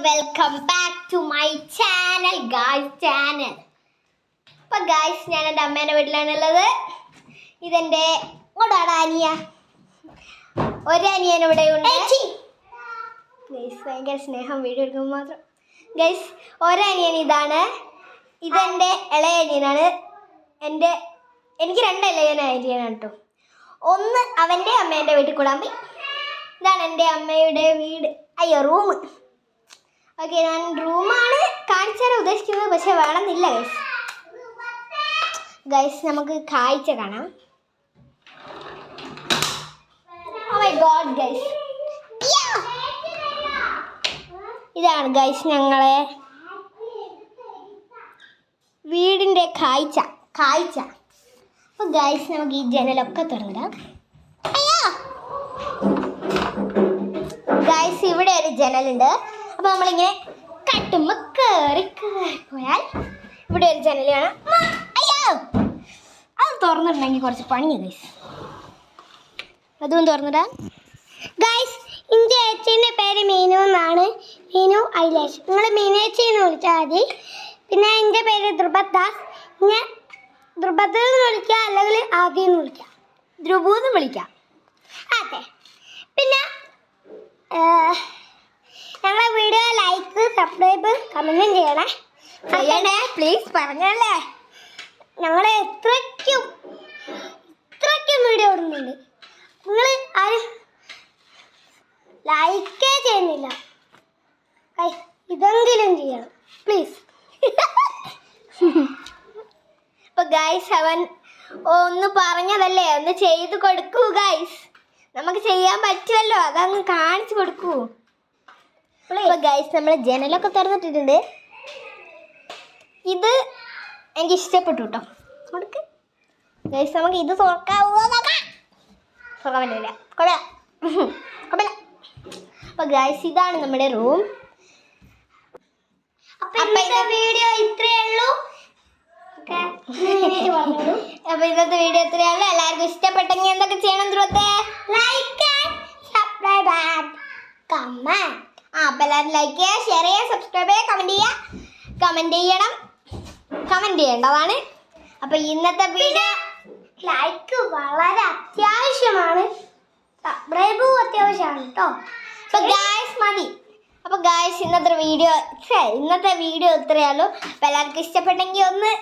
Welcome back to my channel channel. അപ്പോൾ guys, ഞാൻ എൻ്റെ അമ്മേൻ്റെ വീട്ടിലാണുള്ളത്. ഇതെൻ്റെ ഇങ്ങോട്ടാണ് അനിയ, ഒരനിയൻ ഇവിടെ ഉണ്ട്. ഗൈസ് ഭയങ്കര സ്നേഹം, വീഡിയോ എടുക്കുമ്പോൾ മാത്രം. ഗൈസ് ഒരനിയൻ ഇതാണ്, ഇതെൻ്റെ ഇളയ അനിയനാണ്. എനിക്ക് രണ്ട് അനിയനാണ് കേട്ടോ. ഒന്ന് അവൻ്റെ അമ്മേൻ്റെ വീട്ടിൽ കൂടാൻ പോയി. ഇതാണ് എൻ്റെ അമ്മയുടെ വീട്, റൂം. ഓക്കെ, ഞാൻ റൂമാണ് കാണിച്ചാൽ ഉദ്ദേശിക്കുന്നത്, പക്ഷെ വേണമെന്നില്ല ഗൈസ്. ഗൈസ് നമുക്ക് കാഴ്ച കാണാം. ഓ മൈ ഗോഡ് ഗൈസ്, ഇതാണ് ഗൈസ് ഞങ്ങളെ വീടിൻ്റെ കാഴ്ച. അപ്പോൾ ഗൈസ് നമുക്ക് ഈ ജനലൊക്കെ തുറന്നിടാം. ഗൈസ് ഇവിടെ ഒരു ജനലുണ്ട്. അപ്പോൾ നമ്മളിങ്ങനെ കട്ടുമ്പോൾ കയറി പോയാൽ ഇവിടെ ഒരു ജനൽ കാണാം. അത് തുറന്നിട്ടുണ്ടെങ്കിൽ കുറച്ച് പണിയാണ് ഗൈസ്. അതും തുറന്നിടാം. ഗൈസ് എൻ്റെ ചേച്ചീൻ്റെ പേര് മീനു എന്നാണ്, മീനു ഐലാഷ്. നിങ്ങൾ മീനേച്ചി എന്ന് വിളിച്ചാൽ മതി. പിന്നെ എൻ്റെ പേര് ധ്രുപദ് ദാസ്. ഞാൻ ധ്രുപദ് എന്ന് വിളിക്കാം, അല്ലെങ്കിൽ ആദ്യം എന്ന് വിളിക്കാം, ധ്രുവു എന്ന് വിളിക്കാം. അതെ, പിന്നെ ഞങ്ങളെ വീഡിയോ ലൈക്ക്, സബ്സ്ക്രൈബ്, കമൻറ്റും ചെയ്യണേ പ്ലീസ്. പറഞ്ഞല്ലേ, ഞങ്ങൾ ഇത്രയ്ക്കും വീഡിയോ ഇടുന്നുണ്ട്, നിങ്ങൾ ആരും ലൈക്കേ ചെയ്യുന്നില്ല. ഇതെങ്കിലും ചെയ്യണം പ്ലീസ്. അപ്പോൾ ഗൈസ് അവൻ ഒന്ന് പറഞ്ഞതല്ലേ, ഒന്ന് ചെയ്ത് കൊടുക്കൂ ഗൈസ്. നമുക്ക് ചെയ്യാൻ പറ്റുമല്ലോ, അതങ്ങ് കാണിച്ചു കൊടുക്കൂ. അപ്പോൾ ഗൈസ് നമ്മൾ ജനലൊക്കെ തുറന്നിട്ടിട്ടുണ്ട്. ഇത് എനിക്ക് ഇഷ്ടപ്പെട്ടു കേട്ടോ. കൊടുക്ക് ഗൈസ്, നമുക്ക് ഇത് തുറക്കാവോ നോക്കാം. തുറക്കാൻ പറ്റില്ല, കുഴപ്പമില്ല. അപ്പോൾ ഗൈസ് ഇതാണ് നമ്മുടെ റൂം. അപ്പോൾ ഇന്നത്തെ വീഡിയോ ഇത്രയേ ഉള്ളൂ. അപ്പോൾ ഇന്നത്തെ വീഡിയോ ഇത്രയേ ഉള്ളൂ. എല്ലാവർക്കും ഇഷ്ടപ്പെട്ടെങ്കിൽ എന്തൊക്കെ ചെയ്യണം? Like, subscribe and comment. അപ്പോൾ എല്ലാവരും ലൈക്ക് ചെയ്യുക, ഷെയർ ചെയ്യുക, സബ്സ്ക്രൈബ് ചെയ്യുക, കമൻറ്റ് ചെയ്യേണ്ടതാണ്. അപ്പോൾ ഇന്നത്തെ വീഡിയോ ലൈക്ക് വളരെ അത്യാവശ്യമാണ്, സബ്സ്ക്രൈബും അത്യാവശ്യമാണ് കേട്ടോ. അപ്പോൾ ഗായ്സ് മതി. അപ്പോൾ ഗായ്സ് ഇന്നത്തെ വീഡിയോ ഇത്രയേ ഉള്ളൂ. അപ്പോൾ എല്ലാവർക്കും ഇഷ്ടപ്പെട്ടെങ്കിൽ ഒന്ന്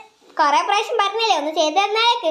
കുറേ പ്രാവശ്യം പറഞ്ഞില്ലേ, ഒന്ന് ചെയ്ത് തന്നേക്ക്.